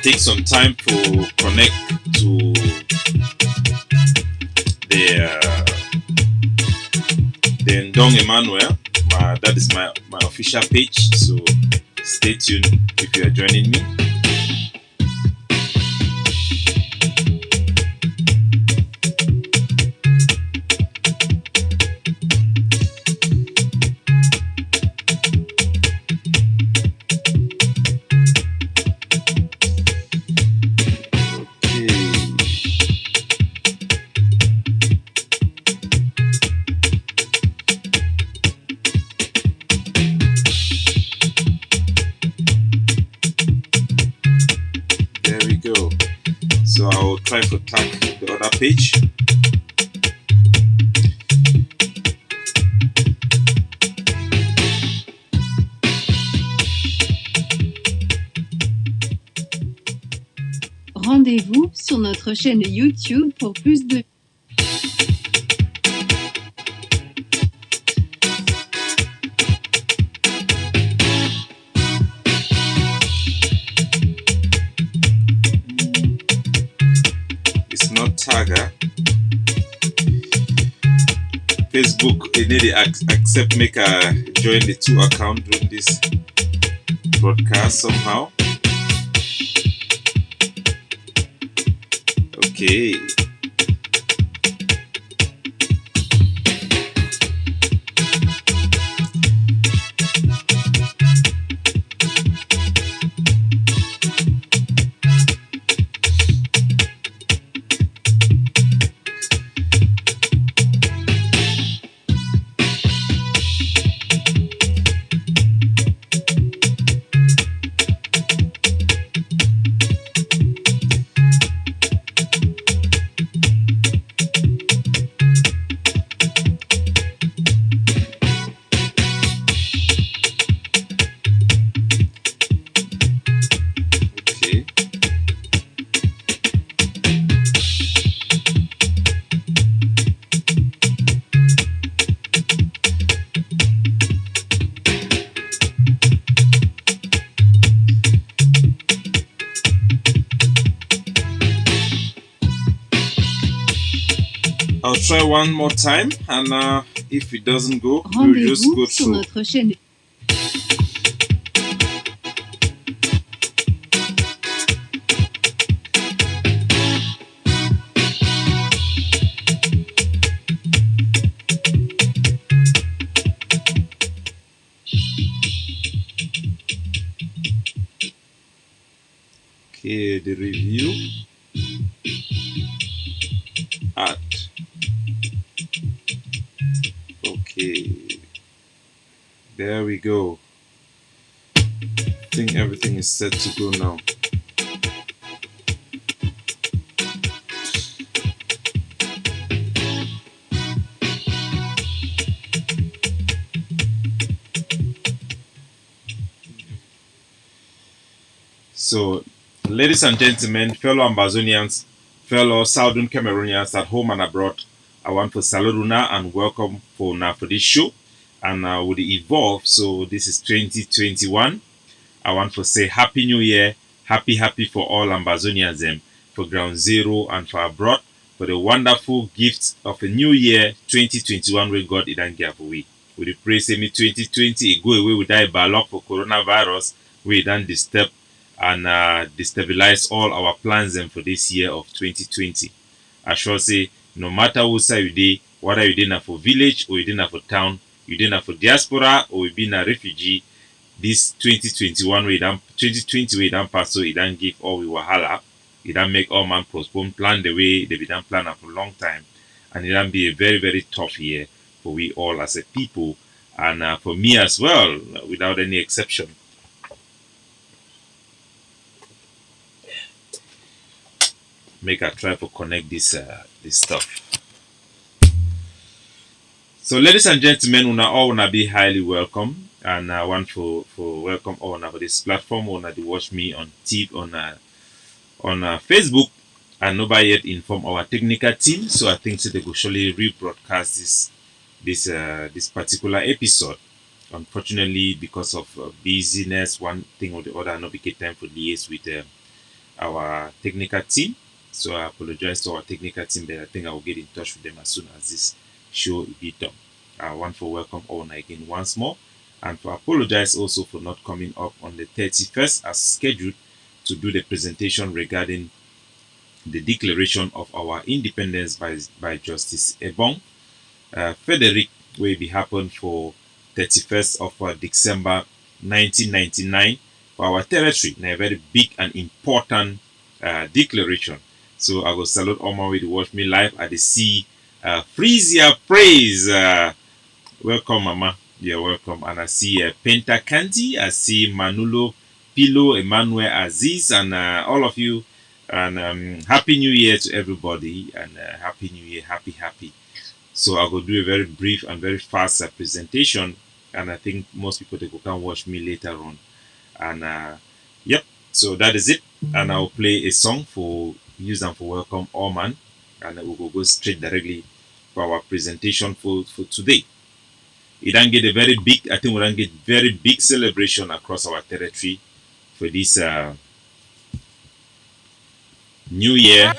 Take some time to connect to the Ndong Emmanuel. That is my official page, so stay tuned if you are joining me. So I will try to tag the other page. Rendez-vous sur notre chaîne YouTube pour plus de... Tagger. Facebook, they need to accept make a join the two account during this broadcast somehow. Okay. I'll try one more time, and if it doesn't go, we'll just go through. Notre chaîne. Okay, the review. Add. Okay, there we go. I think everything is set to go now. So, ladies and gentlemen, fellow Ambazonians, fellow Southern Cameroonians at home and abroad, I want to salute Una and welcome for this show. And with the Evolve, so this is 2021. I want to say Happy New Year, happy for all Ambazonians for Ground Zero and for abroad, for the wonderful gift of a new year 2021 where God didn't give away. With the praise me 2020, it go away with that bad luck for coronavirus, we done disturb and destabilize all our plans for this year of 2020. I shall say, no matter who side you dey, whether you dey for village or you dey for town, you dey for diaspora or you be a refugee, this 2021 we done 2020 we done pass, so it done give all we wahala, it done make all man postpone plan the way they be done plan for a long time, and it done be a very tough year for we all as a people, and for me as well, without any exception. Make a try to connect this stuff. So, ladies and gentlemen, una all wanna be highly welcome, and I want to welcome all for this platform. Wanna to watch me on TV on Facebook, and nobody yet informed our technical team. So I think so they will surely rebroadcast this particular episode. Unfortunately, because of busyness, one thing or the other, I not get time for liaise with our technical team. So I apologize to our technical team, but I think I will get in touch with them as soon as this show will be done. I want to welcome all again once more, and to apologize also for not coming up on the 31st as scheduled to do the presentation regarding the declaration of our independence by Justice Ebong Frederick, will be happen for 31st of December 1999 for our territory. Now, a very big and important declaration. So I will salute all my way to watch me live at the sea. Frisia Praise. Welcome, Mama. You're welcome. And I see Penta Kanti. I see Manulo Pilo, Emmanuel Aziz, and all of you. And Happy New Year to everybody. And Happy New Year. Happy. So I will do a very brief and very fast presentation. And I think most people they can watch me later on. And yep, so that is it. And I'll play a song for use and for welcome all man. And we will go straight directly for our presentation for today. It don't get a very big, I think we don't get very big celebration across our territory for this New Year.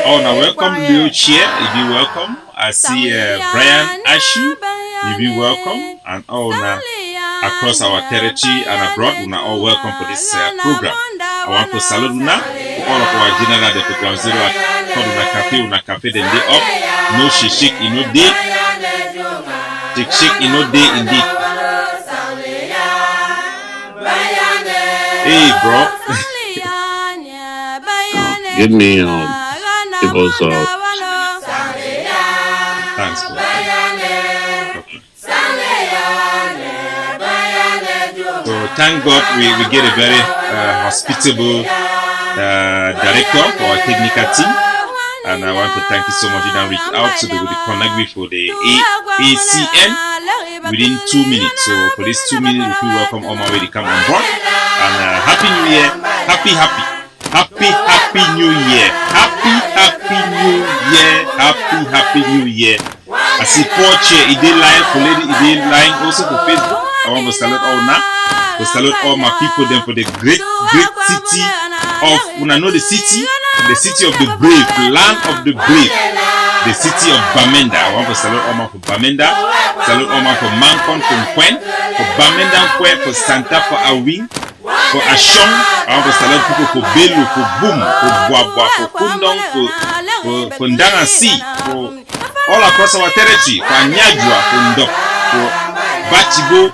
Oh, now welcome Leo Chair, you be welcome. I see Brian Ashu, you be welcome. And all now across our territory and abroad, we are all welcome for this program. I want to salute now all of our general the program zero called una cafe the day up. No shake in no day. Shake in no day indeed. Hey bro. Give me people's Thanks bro. Okay. So thank God we get a very hospitable director for our technical team, and I want to thank you so much. You done reach out, so they will connect me for the ACN within 2 minutes. So for this 2 minutes, if you welcome all my way to come on board, and Happy New Year, happy New Year, happy New Year, happy New Year. I see Paul Chair, he did line for lady, he did line also for Facebook. I want to salute all now. To salute all my people then for the great city of, when I know the city of the brave, land of the brave, the city of Bamenda. I want to salute all my for Bamenda, salute all my for Mancon, for Nkwen, for Bamenda Nkwen, for Santa, for Awing, for Ashong. I want to salute people for Belu, for Boom, for Boabwa, for Kundong, for Ndanasi, for all across our territory, for Nyajua, for Ndok, for Bachibo,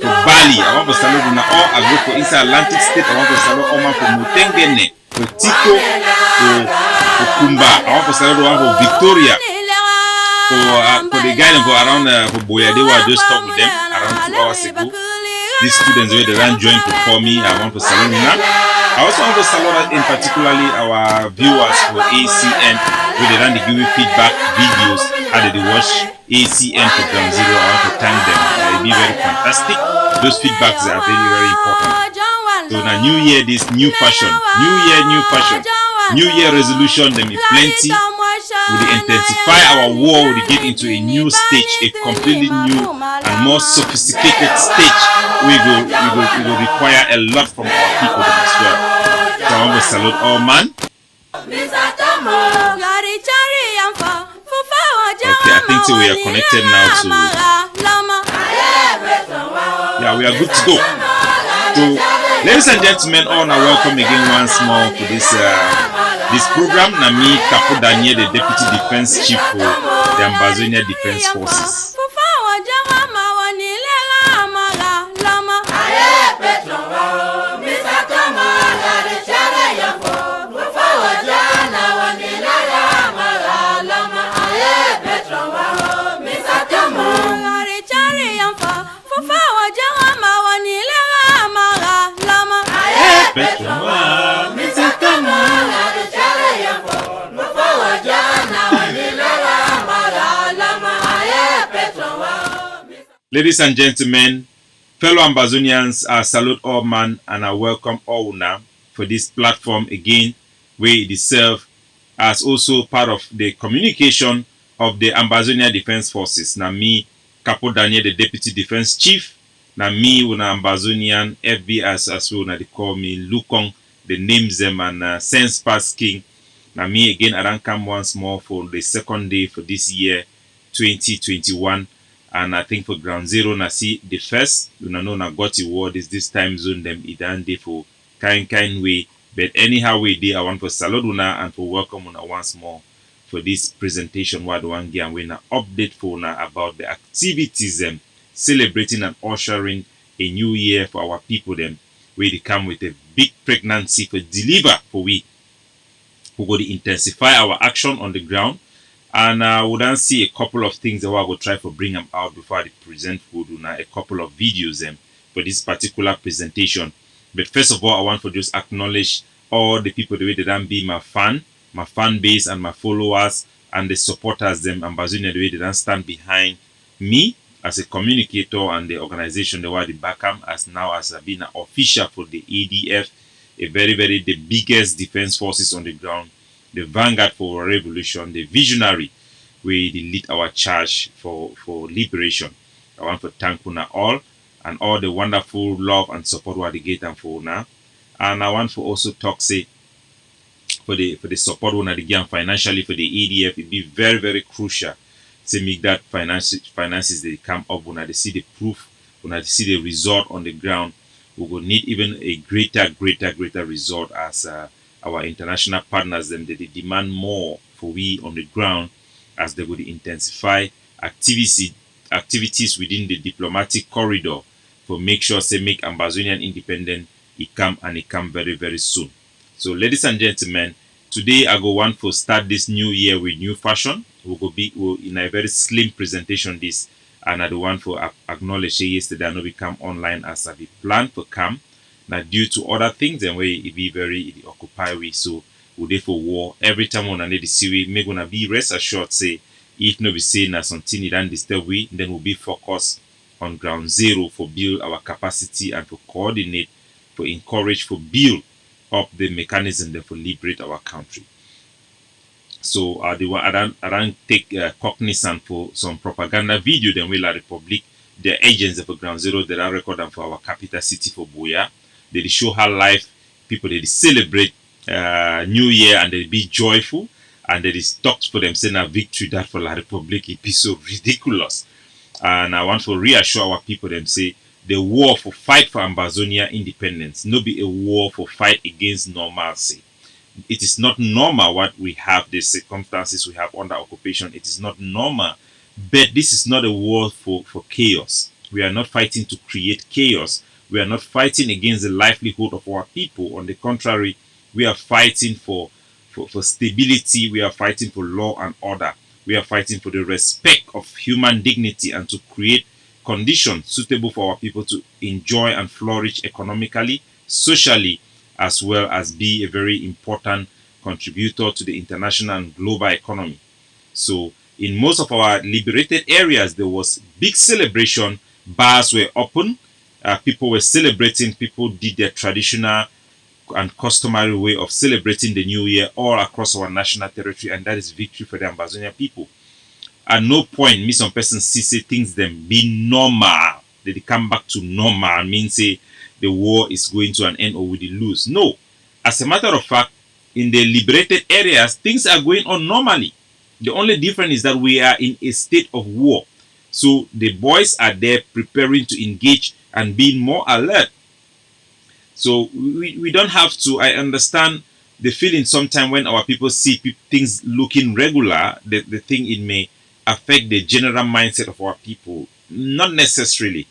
for Bali. I want to salute all I go for inside Atlantic State. I want to salute all for Mutengene, for Tiko, for Kumba. I want to salute all for Victoria, for the guy for around for Boyadewa. I just talked with them around 2 hours ago. These students where they ran join to call me. I want to salute them. I also want to salute in particularly our viewers for ACN where they ran the give me feedback videos how did they watch ACN for Ground Zero. I want to thank them. It'll be very fantastic. Those feedbacks are very important. So now New Year, this new fashion. New Year resolution, them be plenty. We intensify our war, we get into a new stage, a completely new and more sophisticated stage. We will require a lot from our people as well. So I want to salute all man. Okay, I think so we are connected now to. Yeah, we are good to go. So, ladies and gentlemen, all are welcome again once more for this program. Nami Capo Daniel, the Deputy Defense Chief for the Ambazonia Defense Forces. Ladies and gentlemen, fellow Ambazonians, I salute all man and I welcome all una for this platform again, where it is served as also part of the communication of the Ambazonia Defense Forces. Na me, Capo Daniel, the Deputy Defense Chief. Na me, una Ambazonian FB as well, na they call me Lukong, the names them and sense pass king. Na me again, I don't come once more for the second day for this year, 2021. And I think for ground zero, na see the first, you know, na got the word is this time zone them idan day for kind way. But anyhow we did, I want to salute una and for welcome una once more for this presentation. What one give and we na update for una about the activities them celebrating and ushering a new year for our people them. We they come with a big pregnancy for deliver for we who go to intensify our action on the ground. And we then see a couple of things that I will try to bring them out before I present food una a couple of videos for this particular presentation. But first of all, I want to just acknowledge all the people the way they don't be my fan base and my followers and the supporters them Ambazonia the way they don't stand behind me as a communicator and the organization the way they back them as now as I've been an official for the ADF, a very the biggest defense forces on the ground, the vanguard for revolution, the visionary we lead our charge for liberation. I want to thank una all and all the wonderful love and support we get and for una. And I want to also talk say for the support we get financially for the ADF, it be very crucial to make that finances they come up when they see the proof, when they see the result on the ground. We will need even a greater result as our international partners them they demand more for we on the ground as they will intensify activities within the diplomatic corridor for make sure say make Ambazonian independent it come very soon. So ladies and gentlemen, today I go want to start this new year with new fashion. We'll in a very slim presentation this, and I do want to acknowledge yesterday I know we come online as I be planned to come. Now due to other things and way it be very occupy we so we dey for war every time on need to see we make gonna be rest assured say if no be saying as something it don't disturb we then we'll be focused on ground zero for build our capacity and for coordinate for encourage for build up the mechanism that for liberate our country. So I don't take cognizance for some propaganda video then we la Republic the agents of ground zero that are record them for our capital city for Boya. They show how life people they celebrate New Year and they be joyful and they talk for them saying a victory that for La Republic it be so ridiculous. And I want to reassure our people them say the war for fight for Ambazonia independence no be a war for fight against normalcy. It is not normal what we have, the circumstances we have under occupation. It is not normal. But this is not a war for chaos. We are not fighting to create chaos. We are not fighting against the livelihood of our people. On the contrary, we are fighting for stability. We are fighting for law and order. We are fighting for the respect of human dignity and to create conditions suitable for our people to enjoy and flourish economically, socially, as well as be a very important contributor to the international and global economy. So in most of our liberated areas, there was big celebration. Bars were open. People were celebrating. People did their traditional and customary way of celebrating the new year all across our national territory, and that is victory for the Ambazonia people. At no point, me some persons see say things them be normal. They come back to normal. Mean say the war is going to an end or will lose. No. As a matter of fact, in the liberated areas, things are going on normally. The only difference is that we are in a state of war. So the boys are there preparing to engage and being more alert. So we don't have to, I understand the feeling sometimes when our people see things looking regular, the thing it may affect the general mindset of our people. Not necessarily.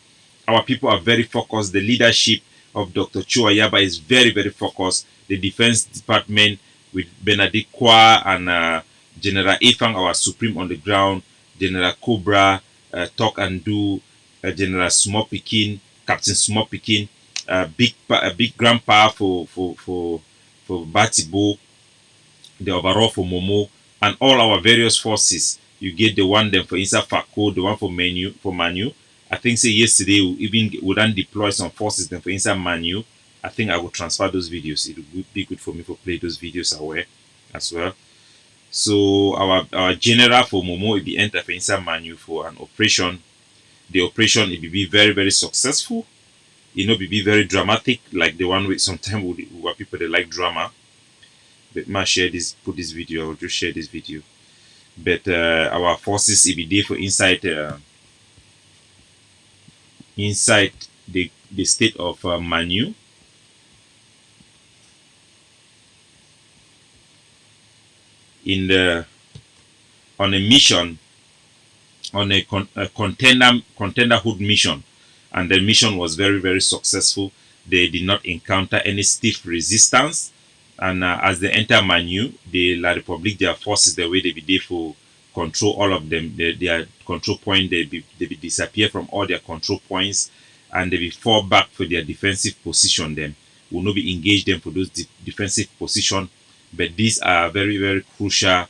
Our people are very focused. The leadership of Dr. Chua Yaba is very focused. The Defense Department with Benedict Kwa and General Ifang, our supreme on the ground, General Cobra, Talk and Do, General Small Pikin, Captain Small Pikin, big grandpa for Batibo, the overall for Momo, and all our various forces. You get the one them for Isa Fako, the one for Manu, I think say yesterday we done deploy some forces then for inside Manu. I think I will transfer those videos. It would be good for me to play those videos away as well. So our general for Momo will be enter for inside Manu for an operation. The operation it will be very very successful. It not be very dramatic like the one with sometimes where people they like drama. But ma share this, put this video. I'll just share this video. But our forces will be there for inside the state of Manu. In the on a mission, on a contenderhood mission, and the mission was very very successful. They did not encounter any stiff resistance, and as they enter Manu, the La Republique, their forces, the way they be there for control all of them, their control point, they be disappear from all their control points, and they be fall back for their defensive position. Them will not be engaged them for those defensive position, but these are very very crucial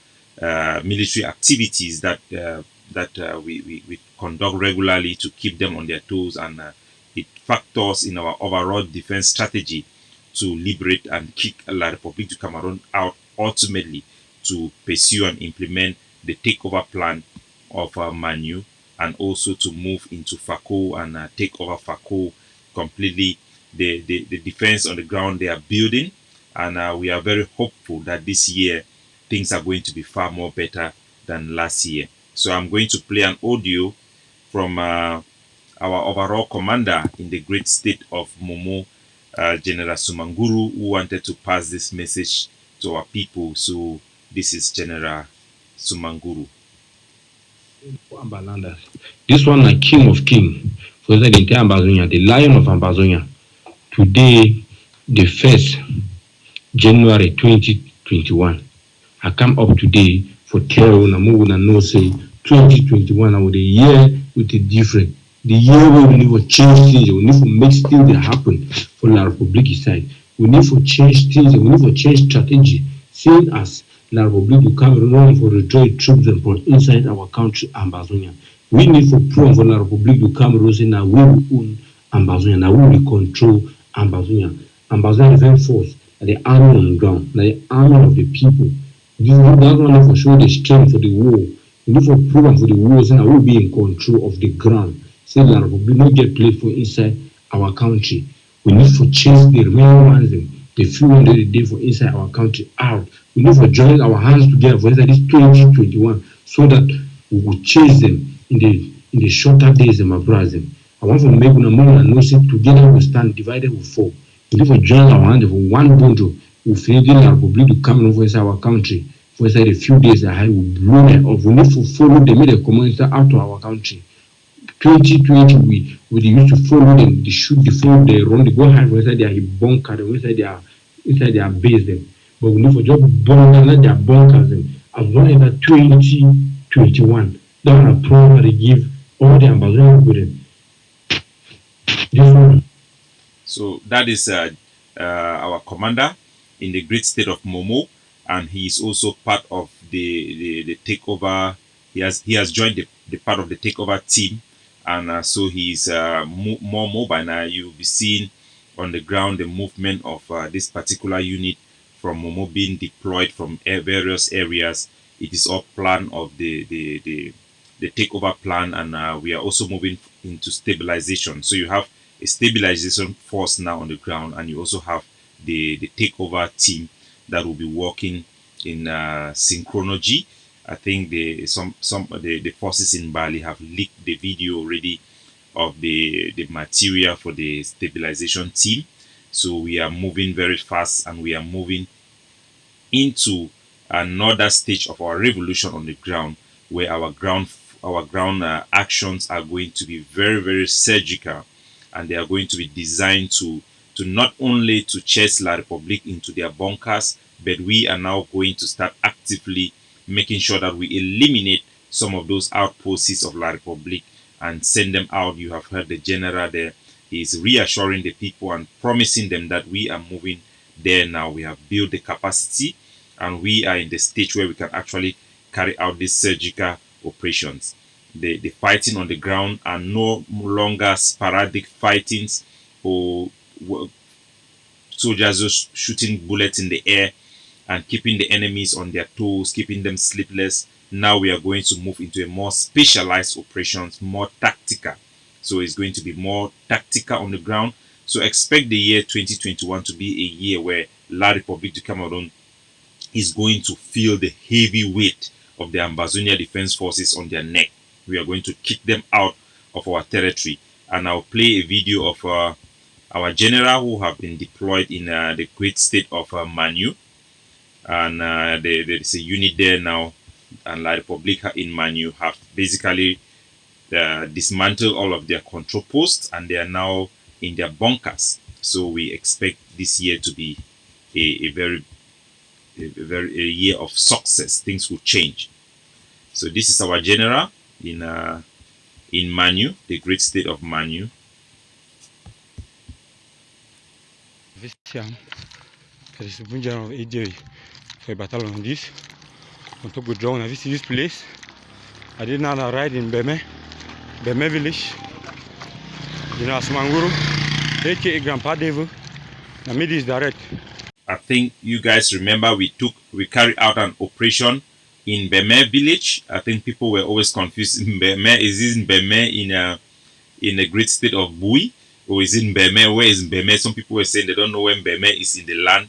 military activities that we conduct regularly to keep them on their toes, and it factors in our overall defense strategy to liberate and kick La République du Cameroon out ultimately to pursue and implement the takeover plan of Manu, and also to move into Fako and take over Fako completely. The defense on the ground they are building, and we are very hopeful that this year things are going to be far more better than last year. So I'm going to play an audio from our overall commander in the great state of Momo, General Sumanguru, who wanted to pass this message to our people. So this is General Sumanguru. This one is King of King for the entire Ambazonia, the Lion of Ambazonia. Today, the 1st January 2021. I come up today for tell Namuna no say 2021 with a year with a different. The year where we need to change things, we need to make things that happen for La Republique side. We need to change things, we need to change strategy. Seeing as La Republique will come around for withdraw troops and put inside our country, Ambazonia. We need to prove for La Republique to come around saying that we own Ambazonia, now we will control Ambazonia. Ambazonia Defense Force, the army on the ground, the army of the people. That's one for sure the strength for the war. We need for program for the war, saying I will be in control of the ground. Say that we not get played for inside our country. We need for change the remaining ones, the few hundred a day for inside our country out. We need for join our hands together for inside this 2021 so that we will chase them in the shorter days, my brothers. I want to make one more and know say together we stand, divided we fall. We need for join our hands for one bundle. We feel the Republic to come over inside our country. For inside a few days, I will blow them off. We need to follow them, make the community out to our country. 2020, we used to follow them, they shoot, they follow, they run, they go hide inside their bunker, inside their base them. But we need for just bunker, their bunkers them. As long as that 2021, that one a program they give all the ambassadors with them. This one. So that is our commander in the great state of Momo, and he is also part of the takeover. He has joined the part of the takeover team, and so he's more mobile now. You'll be seeing on the ground the movement of this particular unit from Momo being deployed from various areas. It is all plan of the takeover plan, and we are also moving into stabilization. So you have a stabilization force now on the ground, and you also have the takeover team that will be working in synchronology. I think some of the forces in Bali have leaked the video already of the material for the stabilization team. So we are moving very fast, and we are moving into another stage of our revolution on the ground, where our ground actions are going to be very very surgical, and they are going to be designed to not only to chase La Republique into their bunkers, but we are now going to start actively making sure that we eliminate some of those outposts of La Republique and send them out. You have heard the general there. He is reassuring the people and promising them that we are moving there now. We have built the capacity, and we are in the stage where we can actually carry out these surgical operations. the fighting on the ground are no longer sporadic fightings or soldiers just shooting bullets in the air and keeping the enemies on their toes, keeping them sleepless. Now we are going to move into a more specialized operations, more tactical. So it's going to be more tactical on the ground. So expect the year 2021 to be a year where La République du Cameroon is going to feel the heavy weight of the Ambazonia Defense Forces on their neck. We are going to kick them out of our territory. And I'll play a video of our general who have been deployed in the great state of Manu. And there is a unit there now. And La Republica in Manu have basically dismantled all of their control posts and they are now in their bunkers. So we expect this year to be a very a year of success. Things will change. So this is our general in Manu, the great state of Manu. This is general of AJ for battle on this. On top of drone, I visit this place. I did not ride in Beme village. You know, Asmanguru, aka Grandpa Devil. I made this direct. I think you guys remember we carried out an operation in Beme village. I think people were always confused. Beme, is this in Beme in the great state of Bui? Or is it in Beme? Where is Beme? Some people were saying they don't know when Beme is in the land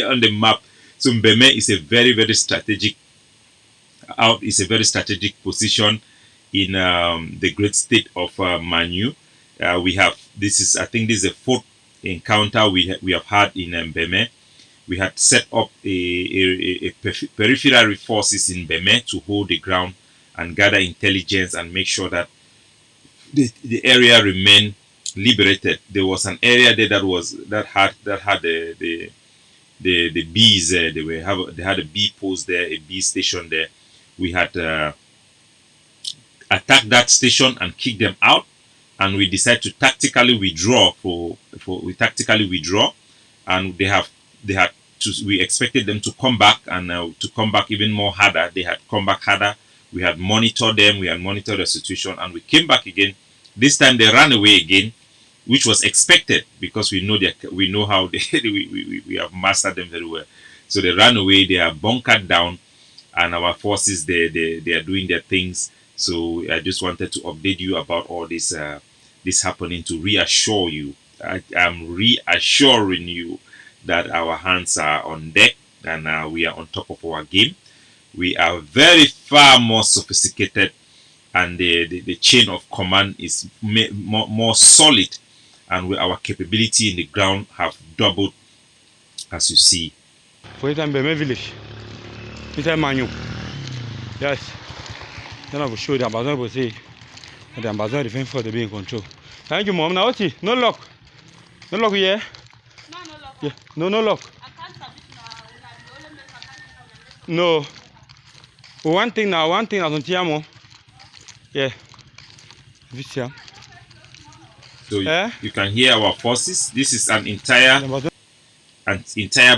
on the map. So Beme is a very, very strategic position in the great state of Manu. We have I think this is the fourth encounter we have had in Beme. We had set up a peripheral forces in Beme to hold the ground and gather intelligence and make sure that the area remained liberated. There was an area there that had the bees. They had a bee post there, a bee station there. We had attacked that station and kicked them out, and we decided to tactically withdraw. We tactically withdraw, and they had we expected them to come back and to come back even more harder. They had come back harder. We had monitored them. We had monitored the situation, and we came back again. This time they ran away again, which was expected because we know how we have mastered them very well. So they ran away. They are bunkered down, and our forces they are doing their things. So I just wanted to update you about all this this happening to reassure you. I am reassuring you that our hands are on deck and we are on top of our game. We are very far more sophisticated, and the chain of command is more solid, and our capability in the ground have doubled, as you see. For example, Beme village. It's a Manu. Yes. Then I will show the Ambazonia will say the Ambazonia defense force to be in control. Thank you, Mom. Now what's it? No lock. No lock here. Yeah. No lock. No. One thing I don't hear more. Yeah. This here. So you can hear our forces. This is an entire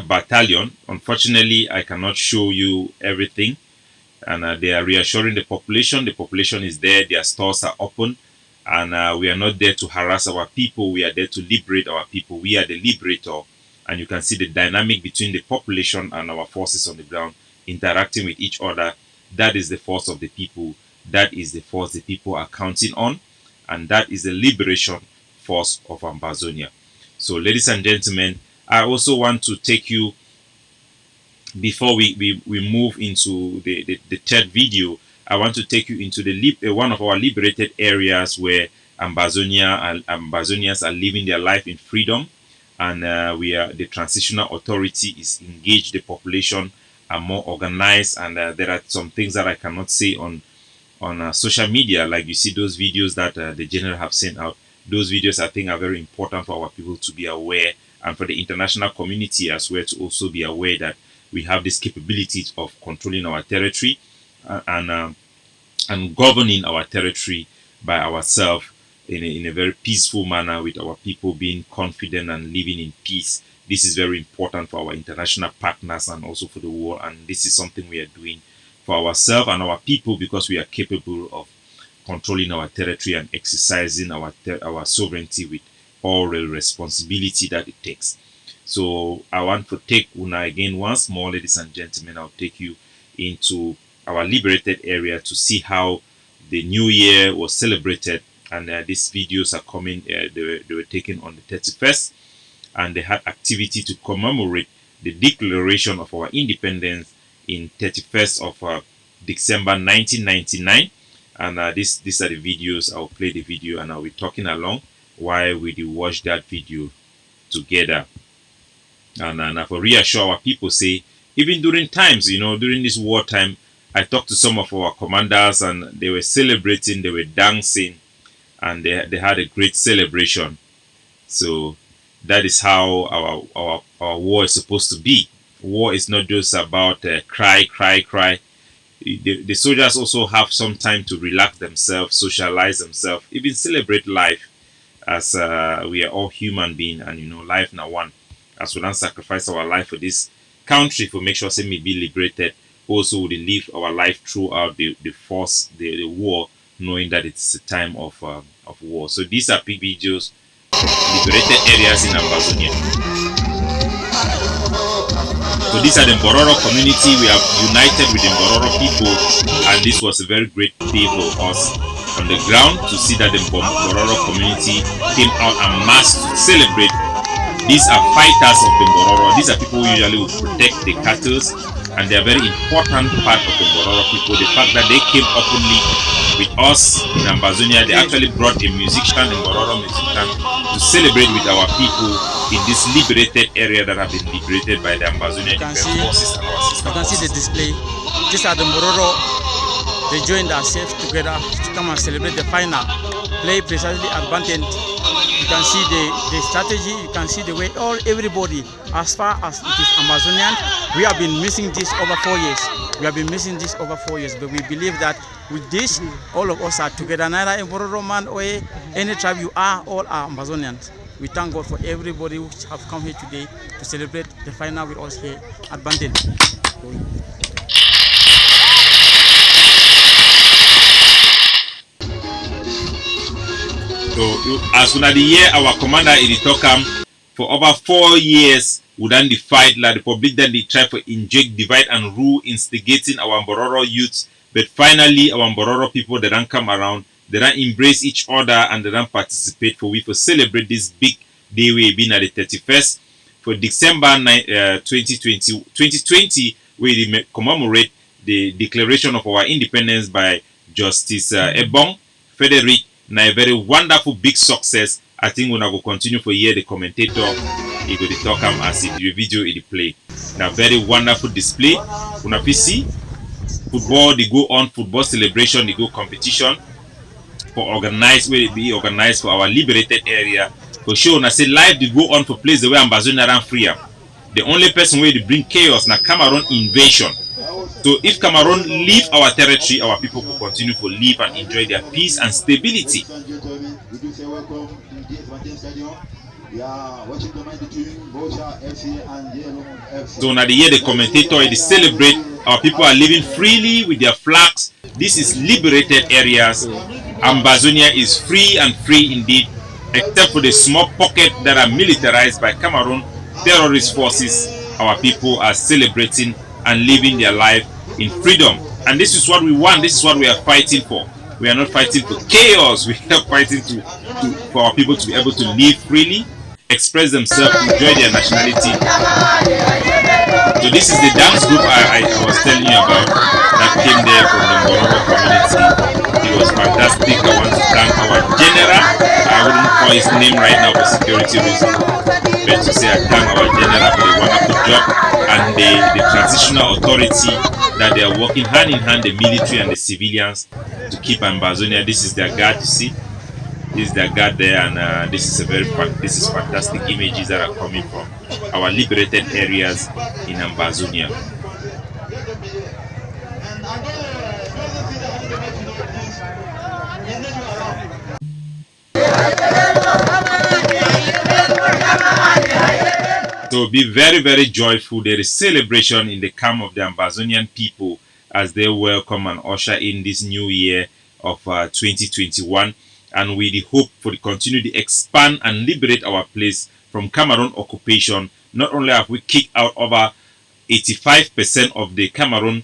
battalion. Unfortunately, I cannot show you everything, and they are reassuring the population. The population is there. Their stores are open, and we are not there to harass our people. We are there to liberate our people. We are the liberator, and you can see the dynamic between the population and our forces on the ground interacting with each other. That is the force of the people. That is the force the people are counting on, and that is the liberation force of Ambazonia. So, ladies and gentlemen, I also want to take you, before we move into the third video, I want to take you into the one of our liberated areas where Ambazonians are living their life in freedom, and the transitional authority is engaged. The population are more organized, and there are some things that I cannot say on social media, like you see those videos that the general have sent out. Those videos I think are very important for our people to be aware, and for the international community as well to also be aware that we have this capability of controlling our territory and governing our territory by ourselves in a very peaceful manner, with our people being confident and living in peace. This is very important for our international partners and also for the world, and this is something we are doing for ourselves and our people because we are capable of controlling our territory and exercising our sovereignty with all the responsibility that it takes. So I want to take Una again once more, ladies and gentlemen. I'll take you into our liberated area to see how the new year was celebrated. And these videos are coming, they were taken on the 31st, and they had activity to commemorate the declaration of our independence in 31st of December 1999. And these are the videos. I'll play the video and I'll be talking along while we do watch that video together. And for reassure our people, say, even during times, during this wartime, I talked to some of our commanders and they were celebrating, they were dancing, and they had a great celebration. So that is how our war is supposed to be. War is not just about cry. The soldiers also have some time to relax themselves, socialize themselves, even celebrate life, as we are all human beings, and life now one. As we don't sacrifice our life for this country to make sure say we be liberated, also we live our life throughout the war, knowing that it's a time of war. So these are big videos from liberated areas in Ambazonia. So these are the Mbororo community. We have united with the Mbororo people, and this was a very great day for us on the ground to see that the Mbororo community came out en masse to celebrate. These are fighters of the Mbororo. These are people who usually will protect the cattle, and they are very important part of the Mbororo people. The fact that they came openly with us in Ambazonia, they actually brought a musician, a Mbororo musician, to celebrate with our people in this liberated area that have been liberated by the Ambazonia Defense Forces and our sister You can see the display. These are the Mbororo. They joined ourselves together to come and celebrate the final. Play precisely at Bantent. You can see the strategy, you can see the way everybody, as far as it is Amazonian, we have been missing this over 4 years. We have been missing this over 4 years, but we believe that with this, all of us are together. Neither a Mbororo man or any tribe you are, all are Amazonians. We thank God for everybody who have come here today to celebrate the final with us here at Bantent. So as soon as the year our commander Iritokam for over 4 years would then the fight like the public, then they try to inject, divide and rule, instigating our Mbororo youths. But finally our Mbororo people, they don't come around, they don't embrace each other, and they don't participate for we to celebrate this big day we been at the 31st for December 2020, we commemorate the declaration of our independence by Justice Ebong Frederick. Now a very wonderful big success. I think when I go continue for year the commentator he go to talk as if the video in the play. Now very wonderful display. Una see football, they go on football celebration, they go competition for organized where it be organized for our liberated area. For sure, I say live they go on for place the way Ambazonia and freer. The only person where they bring chaos na Cameroon invasion. So if Cameroon leave our territory, our people will continue to live and enjoy their peace and stability. So now the year the commentator they celebrate, our people are living freely with their flags. This is liberated areas. Ambazonia is free and free indeed, except for the small pocket that are militarized by Cameroon terrorist forces. Our people are celebrating and living their life in freedom, and this is what we want. This is what we are fighting for. We are not fighting for chaos. We are fighting for our people to be able to live freely, express themselves, enjoy their nationality. So this is the dance group I was telling you about that came there from the Mbororo community. It was fantastic. I want to thank our general. I wouldn't call his name right now for security reasons, but to say I thank our general for the wonderful job and the transitional authority that they are working hand in hand, the military and the civilians, to keep Ambazonia. This is their guard, you see. This is their guard there, and this is fantastic images that are coming from our liberated areas in Ambazonia. So be very, very joyful. There is celebration in the camp of the Ambazonian people as they welcome and usher in this new year of 2021, and we hope for the continue to expand and liberate our place from Cameroon occupation. Not only have we kicked out over 85% of the Cameroon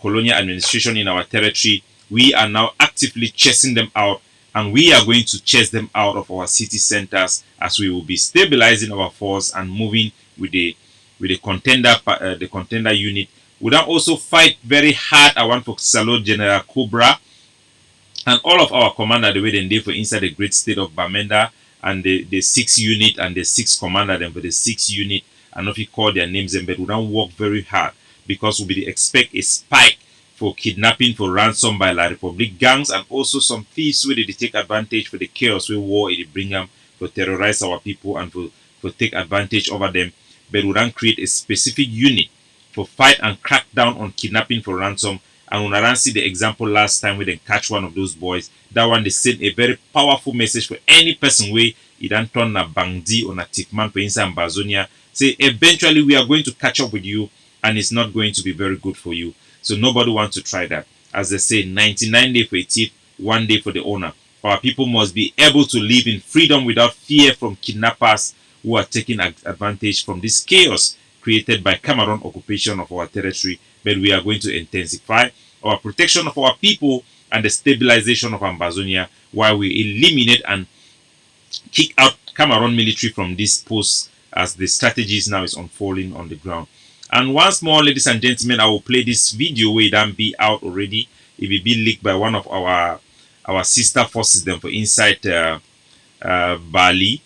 colonial administration in our territory, we are now actively chasing them out, and we are going to chase them out of our city centers as we will be stabilizing our force and moving with the contender unit. We then also fight very hard. I want to salute General Cobra and all of our commander the way they did for inside the great state of Bamenda, and the 6th unit and the 6th commander them for the 6th unit. I don't know if you call their names, but we don't work very hard because we expect a spike for kidnapping, for ransom by La Republic gangs, and also some thieves where they take advantage for the chaos where war it bring them for terrorize our people and for take advantage over them. But we don't create a specific unit for fight and crack down on kidnapping for ransom. And when I see the example last time where they catch one of those boys, that one they send a very powerful message for any person where it don't turn a bangdi or a tickman for inside Ambazonia. Say eventually we are going to catch up with you, and it's not going to be very good for you. So nobody wants to try that. As they say, 99 days for a thief, 1 day for the owner. Our people must be able to live in freedom without fear from kidnappers who are taking advantage from this chaos created by Cameroon occupation of our territory. But we are going to intensify our protection of our people and the stabilization of Ambazonia while we eliminate and kick out Cameroon military from this post as the strategies now is unfolding on the ground. And once more, ladies and gentlemen, I will play this video where it be out already. It will be leaked by one of our sister forces them for inside Bali.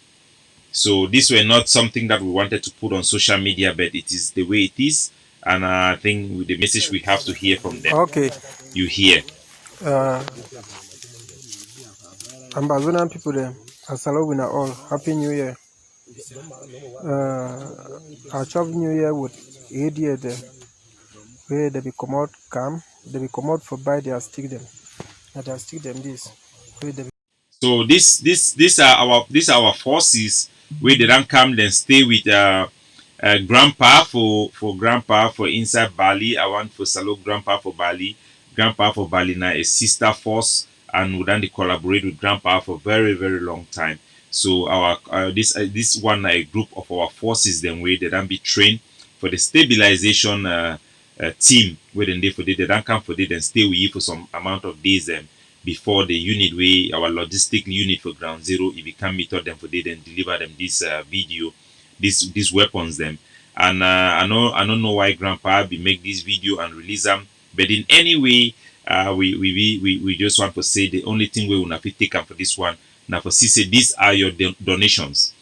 So this were not something that we wanted to put on social media, but it is the way it is. And I think with the message we have to hear from them. Okay. You hear. Ambazonian people there. Assalamu all. Happy New Year. I chop New Year with 8 years there. Where they be come out calm. They be come out for buy their stick them. And they stick them this. Where they be So these are our forces where they don't come then stay with grandpa for inside Bali. I want for salute grandpa for Bali. Grandpa for Bali now a sister force, and we then they collaborate with grandpa for very very long time. So our this one a group of our forces then where they don't be trained for the stabilization team where they don't come for they then stay with you for some amount of days before the unit way our logistic unit for ground zero it become meet them for they then deliver them this video these weapons them. And I don't know why grandpa be make this video and release them, but in any way we just want to say the only thing we will not take up for this one now for say these are your donations.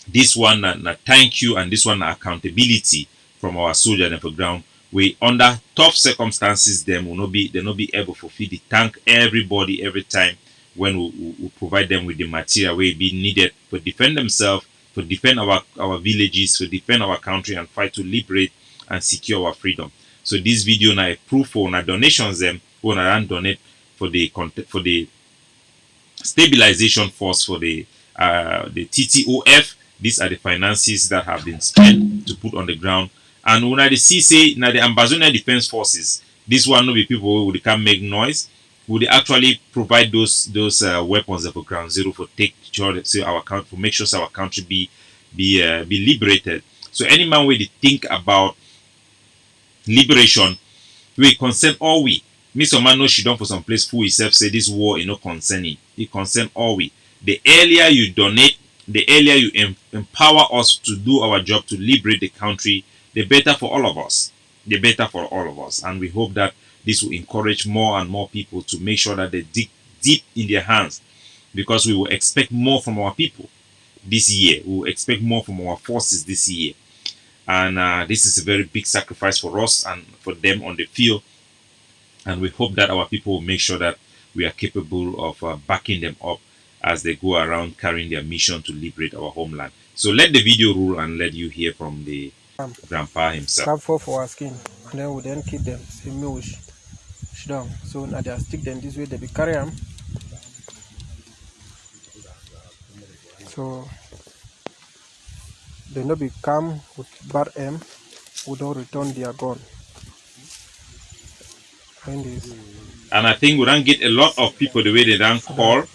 This one na thank you, and this one na accountability from our soldiers and for ground. We under tough circumstances them will not be able to feed the tank everybody every time when we provide them with the material will be needed to defend themselves, to defend our villages, to defend our country and fight to liberate and secure our freedom. So this video now a proof for na donations them who na donate for the stabilization force for the TTOF. These are the finances that have been spent to put on the ground. And when I see say now the Ambazonia Defense Forces, this one will be people who can make noise, would actually provide those weapons for ground zero for take sure that our country for make sure our country be liberated. So any man where they think about liberation, we concern all we. Me some man know she done for some place who himself say this war is not concerning. It concern all we. The earlier you donate, the earlier you empower us to do our job to liberate the country, the better for all of us. The better for all of us. And we hope that this will encourage more and more people to make sure that they dig deep in their hands, because we will expect more from our people this year. We will expect more from our forces this year. And this is a very big sacrifice for us and for them on the field. And we hope that our people will make sure that we are capable of backing them up as they go around carrying their mission to liberate our homeland. So let the video rule and let you hear from the grandpa himself. scrap for our skin. And then we then keep them. Say me wish down. So now they stick them this way, they be carry them. So they no be come with bad aim, we don't return their gun. when this And I think we don't get a lot of people the way they don't so that call and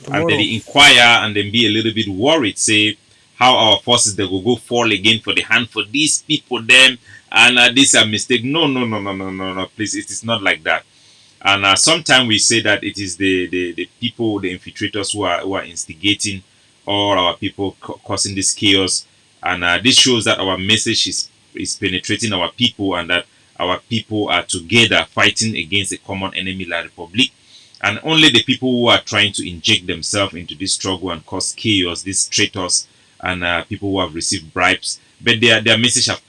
tomorrow they inquire and then be a little bit worried, say how our forces they will go fall again for the hand for these people, them, and this a mistake. No, no, no, no, no, no, no, please, it is not like that. And sometimes we say that it is the people, the infiltrators who are instigating all our people causing this chaos. And this shows that our message is penetrating our people and that our people are together fighting against a common enemy like Republic. And only the people who are trying to inject themselves into this struggle and cause chaos, these traitors and people who have received bribes, but their message have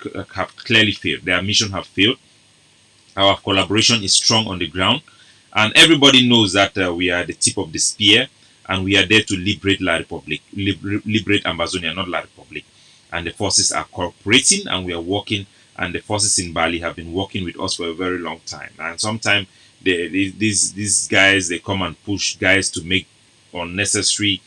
clearly failed. Their mission have failed. Our collaboration is strong on the ground, and everybody knows that we are the tip of the spear, and we are there to liberate La Republic, liberate Ambazonia, not La Republic. And the forces are cooperating, and we are working. And the forces in Bali have been working with us for a very long time. And sometimes these guys they come and push guys to make unnecessary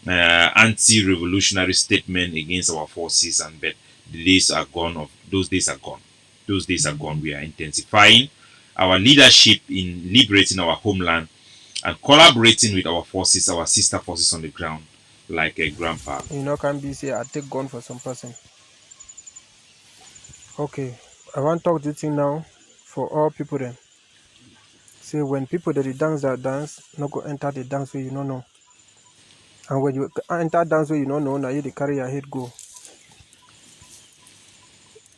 anti-revolutionary statement against our forces, and but the days are gone. Of those days are gone. Those days are gone. We are intensifying our leadership in liberating our homeland and collaborating with our forces, our sister forces on the ground, like a grandpa. can be say I take gun for some person. Okay, I want to talk this thing now for all people then. Say when people that they dance, not go enter the dance where you don't know. And when you enter dance where you don't know, now you they carry your head go.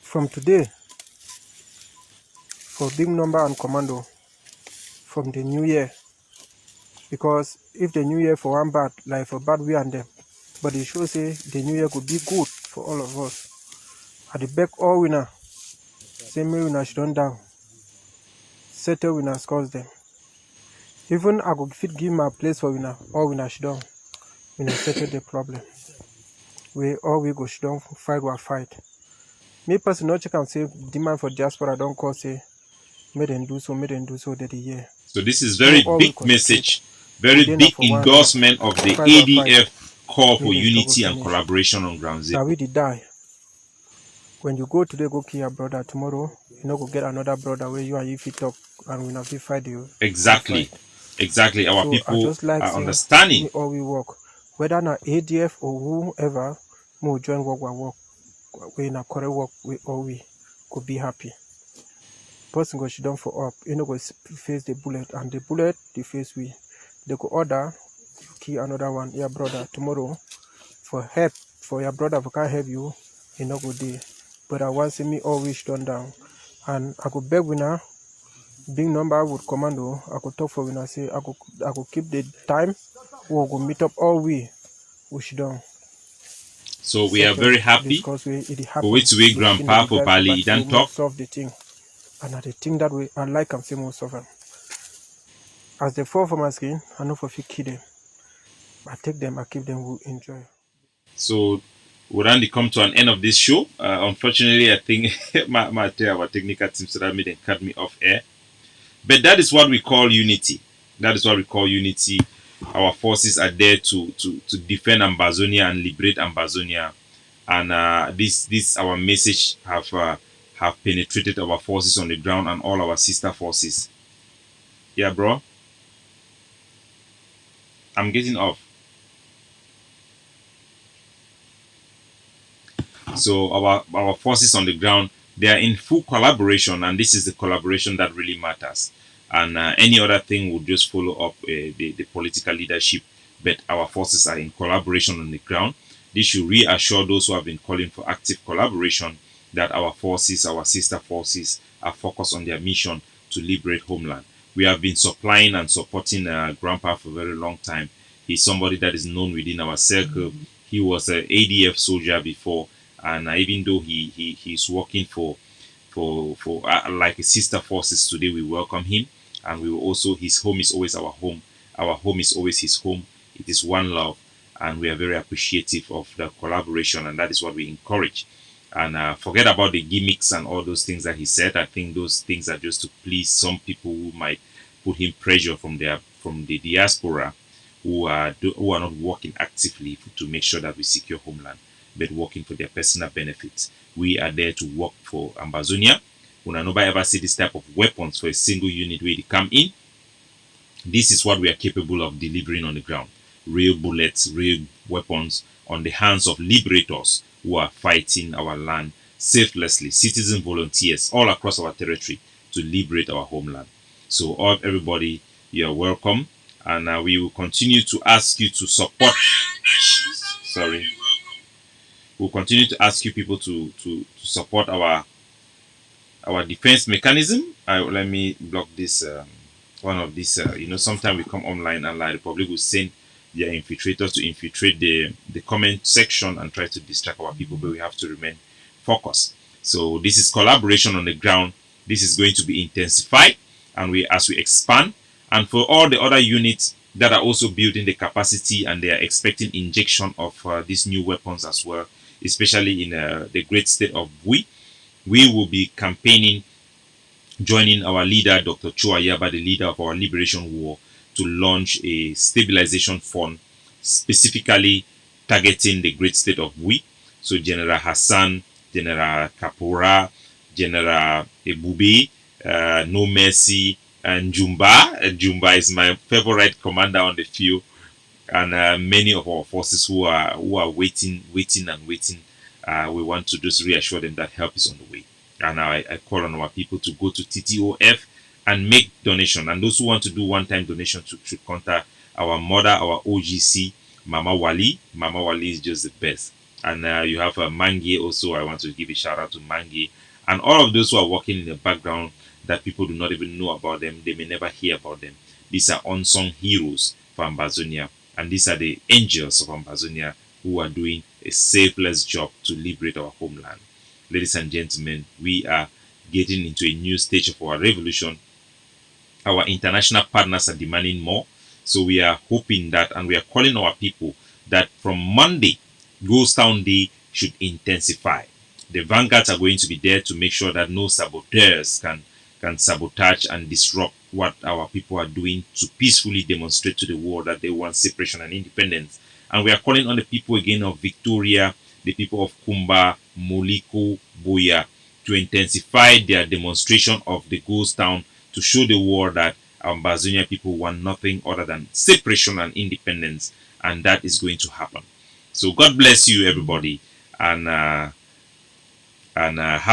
From today, for big number and commando, from the new year, because if the new year for one bad, like for bad we and them, but it shows say the new year could be good for all of us. At the back all winner, same way winner should down, settle winner scores them. Even I could fit give my place for winner, all winner should down, winner settle the problem. We all we go should down fight or fight. Me personally not check and say demand for diaspora don't call say made them do so that the year. So this is very all big we message, very Today na big for one endorsement of the fight or fight. ADF call for Make the struggle unity and finish. collaboration on ground Now zero. we did die. When you go today, go kill your brother. Tomorrow, you know, go get another brother where you and you fit up and we not fit fight you. Exactly, exactly. Our So I people just like are say, understanding. me all we work, whether na ADF or whoever, we join work, we na correct work, we all we could be happy. Person go sit down for up, you know, go face the bullet, and the bullet the face we. They go order, you kill another one, your brother tomorrow for help for your brother if I can't help you, you know go there. But I want to see me always done down. And I could beg winner, big number with commando, I could talk for winner, say I could keep the time, we go meet up all we should done. So we are very happy. Because it For happened. which way grandpa for Bali, he don't talk. Solve the thing. And the thing that way, I like and say most of them. As they fall from my skin, I know for few kill them. I take them, I keep them, we enjoy. So we only come to an end of this show. Unfortunately, I think our technical team said that made them cut me off air. But that is what we call unity. That is what we call unity. Our forces are there to defend Ambazonia and liberate Ambazonia. And this our message have penetrated our forces on the ground and all our sister forces. Yeah, bro. I'm getting off. So our forces on the ground, they are in full collaboration, and this is the collaboration that really matters. And any other thing will just follow up the political leadership. But our forces are in collaboration on the ground. This should reassure those who have been calling for active collaboration that our forces, our sister forces, are focused on their mission to liberate homeland. We have been supplying and supporting Grandpa for a very long time. He's somebody that is known within our circle. He was an ADF soldier before, and even though he's working for like sister forces today, we welcome him, and we will also, his home is always our home. Our home is always his home. It is one love, and we are very appreciative of the collaboration, and that is what we encourage. And forget about the gimmicks and all those things that he said. I think those things are just to please some people who might put him pressure from the diaspora, who are not working actively to make sure that we secure homeland, but working for their personal benefits. We are there to work for Ambazonia, Una nobody ever see this type of weapons for a single unit where they come in. This is what we are capable of delivering on the ground. Real bullets, real weapons on the hands of liberators who are fighting our land selflessly, citizen volunteers all across our territory to liberate our homeland. So, all everybody, you are welcome, and we will continue to ask you to support. Sorry, we'll continue to ask you people to support our defense mechanism. Let me block this. One of these, sometimes we come online and like the public will send their infiltrators to infiltrate the comment section and try to distract our people, but we have to remain focused. So this is collaboration on the ground. This is going to be intensified, and as we expand, and for all the other units that are also building the capacity and they are expecting injection of these new weapons as well, especially in the great state of Bui, we will be campaigning, joining our leader, Dr. Chua Yaba, the leader of our liberation war, to launch a stabilization fund specifically targeting the great state of Bui. So General Hassan, General Kapora, General Ebube, No Mercy, and Jumba. Jumba is my favorite commander on the field, and many of our forces who are waiting. We want to just reassure them that help is on the way. And I call on our people to go to TTOF and make donation. And those who want to do one-time donation should contact our mother, our OGC, Mama Wali. Mama Wali is just the best. And you have Mangi also. I want to give a shout out to Mangi and all of those who are working in the background that people do not even know about them. They may never hear about them. These are unsung heroes for Ambazonia, and these are the angels of Ambazonia who are doing a selfless job to liberate our homeland. Ladies and gentlemen, we are getting into a new stage of our revolution. Our international partners are demanding more. So we are hoping that, and we are calling our people that from Monday, Ghost Town Day should intensify. The vanguards are going to be there to make sure that no saboteurs can sabotage and disrupt what our people are doing to peacefully demonstrate to the world that they want separation and independence. And we are calling on the people again of Victoria, the people of Kumba, Moliko, Boya, to intensify their demonstration of the ghost town to show the world that Ambazonia people want nothing other than separation and independence, and that is going to happen. So God bless you, everybody, and have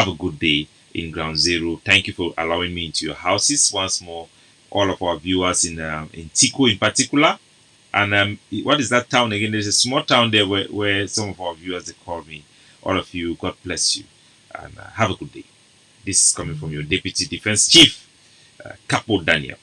a good day in Ground Zero. Thank you for allowing me into your houses once more. All of our viewers in Tico in particular, and what is that town again? There's a small town there where some of our viewers they call me. All of you, God bless you, and have a good day. This is coming from your Deputy Defense Chief, Capo Daniel.